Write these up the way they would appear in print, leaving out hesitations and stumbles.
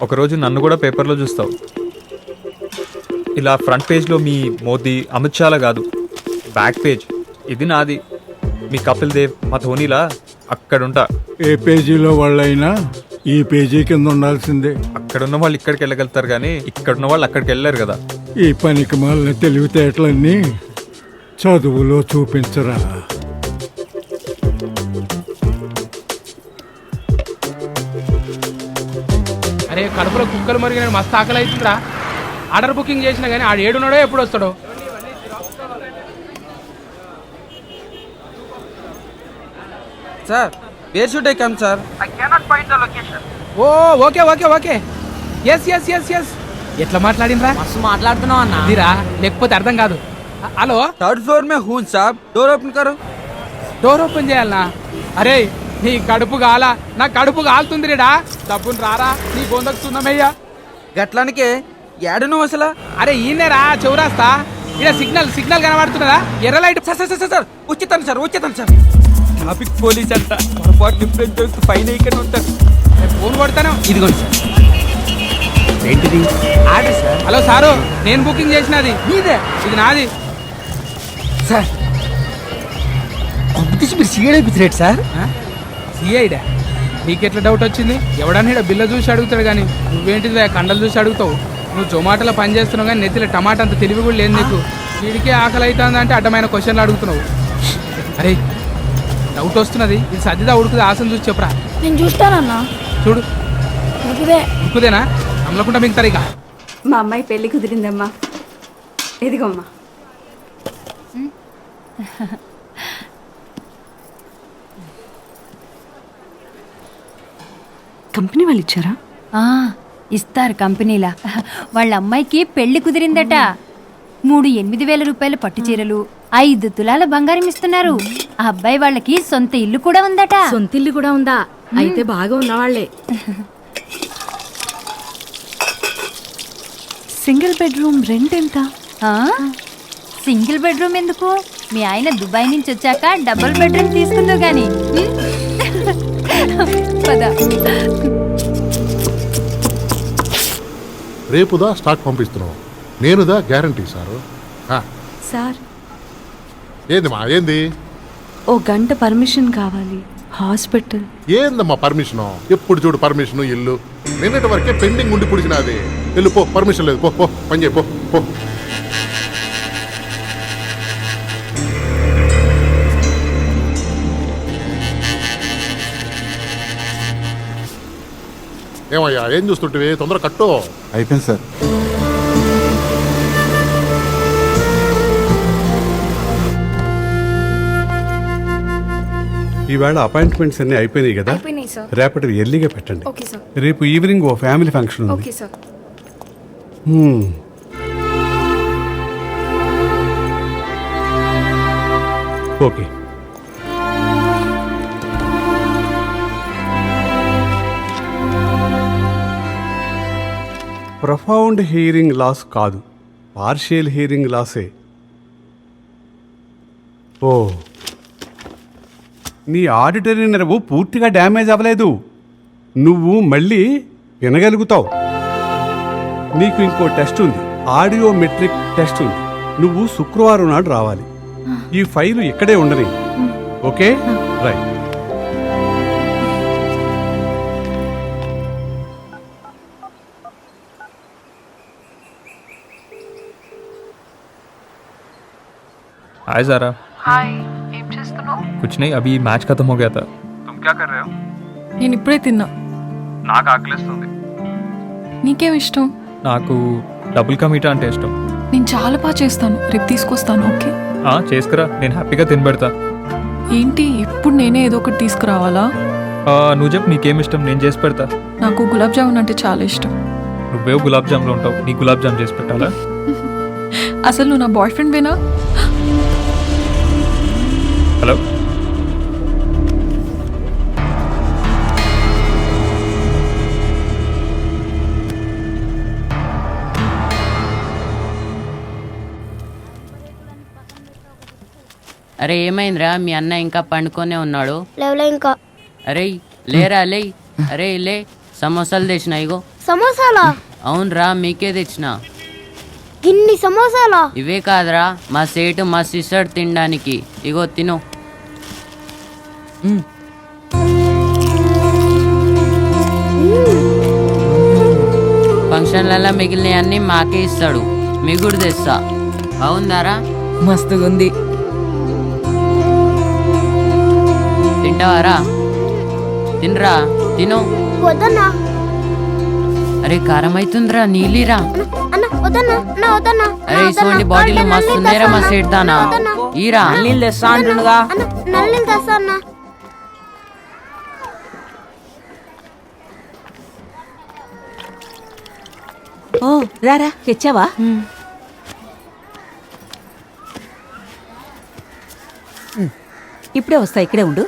ఒకరోజు నన్ను కూడా పేపర్లో చూస్తావు. ఇలా ఫ్రంట్ పేజ్లో మీ మోదీ, అమిత్ షాలా కాదు, బ్యాక్ పేజ్ ఇది నాది. మీ కపిల్ దేవ్, మా ధోనీలా అక్కడుంటా. ఏ పేజీలో వాళ్ళైనా ఈ పేజీ కింద ఉండాల్సిందే. అక్కడున్న వాళ్ళు ఇక్కడికి వెళ్ళగలుగుతారు కానీ ఇక్కడున్న వాళ్ళు అక్కడికి వెళ్ళారు కదా. ఈ పనికి మాలిన తెలివితేటలన్నీ చదువులో చూపించరా. అరే కడుపులో కుక్కలు మరిగిన మస్తు ఆకలి అవుతుందిరా. ఆర్డర్ బుకింగ్ చేసినా కానీ ఆడు ఏడున్నాడో ఎప్పుడు వస్తాడో. Sir where should I come sir? I cannot find the location. Oh okay okay okay yes yes yes yes. ఎట్లా మాట్లాడినరా? మస్తు మాట్లాడుతున్నావు అన్న. ఇదిరా లేకపోతే అర్థం కాదు. హలో, థర్డ్ ఫ్లోర్ మే హూన్ సాబ్, డోర్ ఓపెన్ కరో. డోర్ ఓపెన్ చేయాలనా? అరే నీ కడుపు కాలా, నా కడుపు కాలుతుంది రేడా. డబ్బును రారా నీ బొందకు సున్నమయ్యా. గట్లానికే ఏడను అసలు. అరే ఈయనేరా చౌరాస్తా. ఇక్కడ సిగ్నల్ సిగ్నల్ కనబడుతున్నదా? ఎర్ర light. Sir sir sir sir వచ్చేతాను సార్, వచ్చేతాను సార్. ట్రాఫిక్ పోలీస్ అంట, పొరపాటు డిఫరెంట్ దొరికి ఫైన్ ఇక్కడ ఉంటారు. నేను ఫోన్ కొడతాను. ఇదిగోండి సార్. ఏంటిది? Order sir. హలో సారు, నేను బుకింగ్ చేసినది. మీదే? ఇది నాది సార్ కాంపిటీషన్ మీరు సీఎడ్ అయిపోతున్నారు సార్. సిఐడా? నీకెట్లా డౌట్ వచ్చింది? ఎవడన్నా ఇక్కడ బిల్ల చూసి అడుగుతాడు కానీ నువ్వేంటిది కండలు చూసి అడుగుతావు. నువ్వు జొమాటోలో పని చేస్తున్నావు కానీ నెత్తిలో టమాటా అంత తెలివి కూడా లేదు నీకు. వీడికే ఆకలి అవుతుందంటే అడ్డమైన క్వశ్చన్లు అడుగుతున్నావు. అరే డౌట్ వస్తున్నది, ఇది సర్దిదా ఉడుకుదా ఆశను చూసి చెప్పరా. నేను చూస్తానన్నా. చూడు ఉడుకుదే. ఉడుకుదేనా? అమ్మలకుండా మింగుతారు ఇక. మా అమ్మాయి పెళ్లి కుదిరిందమ్మా. ఎదిగమ్మా. కంపెనీ వాళ్ళు ఇచ్చారా? ఇస్తారు కంపెనీలా. వాళ్ళ అమ్మాయికి పెళ్లి కుదిరిందట. 3,8,000 రూపాయల పట్టు చీరలు, 5 తులాల బంగారం ఇస్తున్నారు. ఆ అబ్బాయి వాళ్ళకి సొంత ఇల్లు కూడా ఉందట. సొంత ఇల్లు కూడా ఉందా? అయితే బాగా ఉన్నవాళ్లే. సింగిల్ బెడ్రూమ్ రెంట్ ఎంత? సింగిల్ బెడ్రూమ్ ఎందుకు? మీ ఆయన దుబాయ్ నుంచి వచ్చాక డబుల్ బెడ్రూమ్ తీసుకుందో గాని. పద. రేపుదా స్టాక్ పంపిస్తున్నావు, నేనుదా గ్యారంటీ సారు. సార్ ఏందమ్మా ఏంది? ఓ గంట పర్మిషన్ కావాలి హాస్పిటల్. ఏందమ్మా పర్మిషను? ఎప్పుడు చూడు పర్మిషను ఇల్లు. నిన్నటి వరకే పెండింగ్ ఉండి పుడిచినది. వెళ్ళు పో, పర్మిషన్ లేదు, పో పో పని చేయి, పో పో. ఏమయ్యా ఏం చూస్తుంటివి? తొందరగా కట్టు. అయిపోయింది సార్. ఈవేళ అపాయింట్మెంట్స్ అన్ని అయిపోయినాయి కదా? అయిపోయినాయి సార్. రేపటి ఎర్లీగా పెట్టండి. Okay sir. రేపు ఈవినింగ్ ఓ ఫ్యామిలీ ఫంక్షన్ ఉంది. Okay sir. Okay. Profound hearing loss కాదు, పార్షియల్ హియరింగ్ లాసే. ఓ, నీ ఆడిటరీ నెరవు పూర్తిగా డ్యామేజ్ అవ్వలేదు. నువ్వు మళ్ళీ వినగలుగుతావు. నీకు ఇంకో టెస్ట్ ఉంది, ఆడియోమెట్రిక్ టెస్ట్ ఉంది. నువ్వు శుక్రవారం నాడు రావాలి. ఈ ఫైలు ఇక్కడే ఉండని. Okay right. Hi Zara. Hi, ఏం చేస్తున్నావు? कुछ नहीं, अभी मैच खत्म हो गया था। तुम क्या कर रहे हो? నేను ఇప్పుడే తిన్నా. నాకు ఆకలిస్తుంది. నీకేం ఇష్టం? నాకు డబుల్ కా మీఠా అంటే ఇష్టం. నేను చాలా బాగా చేస్తాను, రేపు తీసుకొస్తాను. ఓకే చేసుకురా, నేను హ్యాపీగా తినబెడతా. ఏంటి ఇప్పుడు నేనే ఏదో ఒకటి తీసుకురావాలా? నువ్వు చెప్పు నీకేం ఇష్టం, నేను చేసి పెడతా. నాకు గులాబ్ జామున్ అంటే చాలా ఇష్టం. నువ్వే గులాబ్ జామ్లో ఉంటావు, నీ గులాబ్ జామ్ చేసి పెట్టాలా? అసలు నువ్వు నా బాయ్ ఫ్రెండ్ వేనా? హలో, అరే ఏమైందిరా, మీ అన్న ఇంకా పండుకొనే ఉన్నాడు? లేవలే ఇంకా. అరే లేరా లే. అరే లే, సమోసాలు తెచ్చిన ఇగో. సమోసాలా? అవునరా, మీకే తెచ్చిన. గిన్ని సమోసాలా? ఇవే కాదురా, మా సేటు మా సిస్టర్ తినడానికి. ఇగో తిను. ఫంక్షన్లలో మిగిలినవన్నీ మాకే ఇస్తాడు, మిగుడు తెస్తా. అవుందారా? మస్తుగుంది. తింటావారా? తినరా, తిను. వద్దన్నా. అరే కారం అవుతుందిరా, నీళ్ళిరా. అన్న వద్దన్నా, అన్న వద్దన్నా. అరే ఇటువంటి బాటిల్ మస్తుందేరా మా సేట్ దానా. ఈరా నీళ్ళు తెస్తా అంటుండగా. అన్న నల్లిని తెస్తా అన్న. ఓ రారా, తెచ్చావా? ఇప్పుడే వస్తా, ఇక్కడే ఉండు.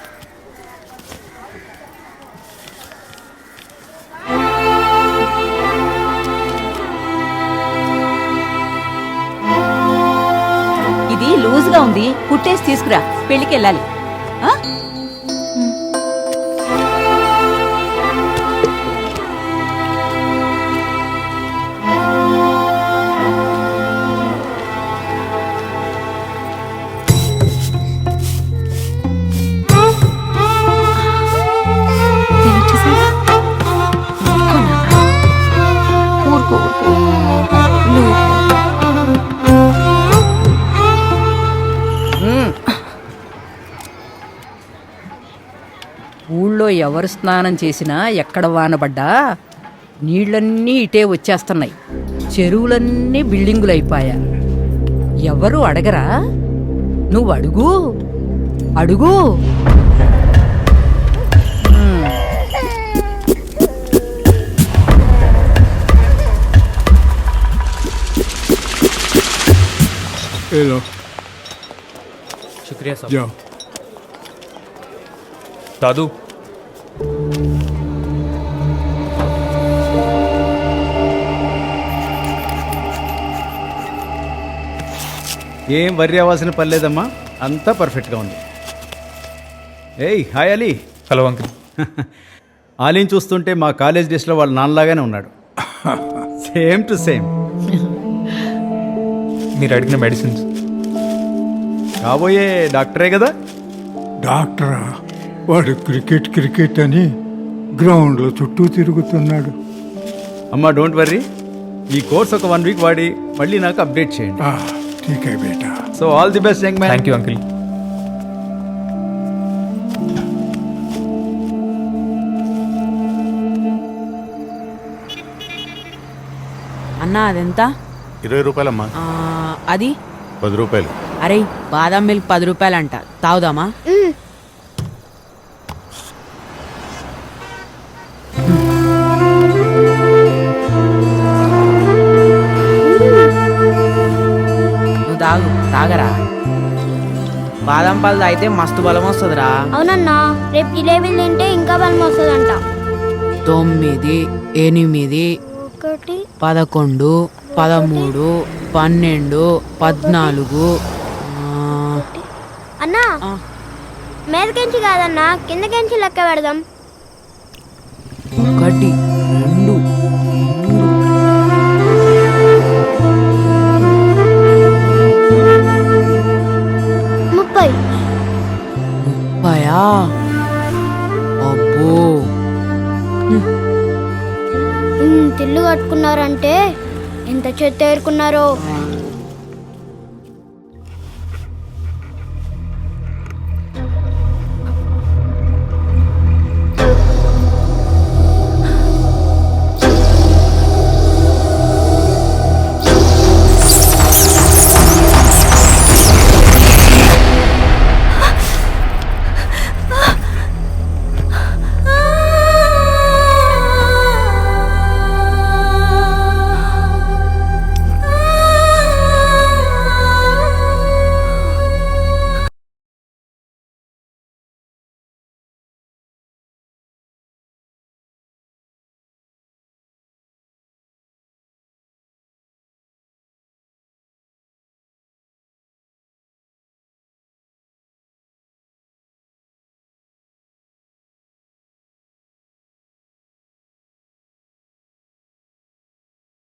ఇది లూజ్గా ఉంది, కుట్టేసి తీసుకురా, పెళ్ళికి వెళ్ళాలి. ఆ? ఊళ్ళో ఎవరు స్నానం చేసినా, ఎక్కడ వానబడ్డా నీళ్ళన్నీ ఇటే వచ్చేస్తున్నాయి. చెరువులన్నీ బిల్డింగులైపోయా. ఎవరు అడగరా? నువ్వు అడుగు, అడుగు. हेलो शुक्रिया साहब. जाओ. दादू, ఏం వర్రీ అవ్వాల్సిన పర్లేదమ్మా, అంతా పర్ఫెక్ట్గా ఉంది. ఏయ్ హాయ్ అలీ. Hello uncle. ఆలీని చూస్తుంటే మా కాలేజ్ డేస్లో వాళ్ళ నాన్నలాగానే ఉన్నాడు. Same to same. మీరు అడిగిన మెడిసిన్స్. కాబోయే డాక్టరే కదా? డాక్టరా? వాడు క్రికెట్ క్రికెట్ అని గ్రౌండ్లో చుట్టూ తిరుగుతున్నాడు. అమ్మా డోంట్ వర్రీ, ఈ కోర్స్ ఒక 1 వీక్ వాడి మళ్ళీ నాకు అప్డేట్ చేయండి. ठीक है बेटा. So all the best young man. Thank you uncle. అన్నా అదెంత? 20 రూపాయలమ్మా. అది 10 రూపాయలు. అరే బాదం మిల్క్ 10 రూపాయలంట, తాగుదామా? నువ్వు తాగు, తాగరా. బాదం పాలు తాగితే మస్తు బలం వస్తుందిరా. అవునన్నా, రేపు జిలేబీలు తింటే ఇంకా బలం వస్తుందంట. 9, 8, 1, 11, 13, 12, 14. అన్నా మీదకెంచి కాదన్నా, కిందకెంచి లెక్క పెడదాం. 1, 2, 30. 30. అబ్బో, తిల్లు కట్టుకున్నారంటే ఎంత చెత్త ఏరుకున్నారో.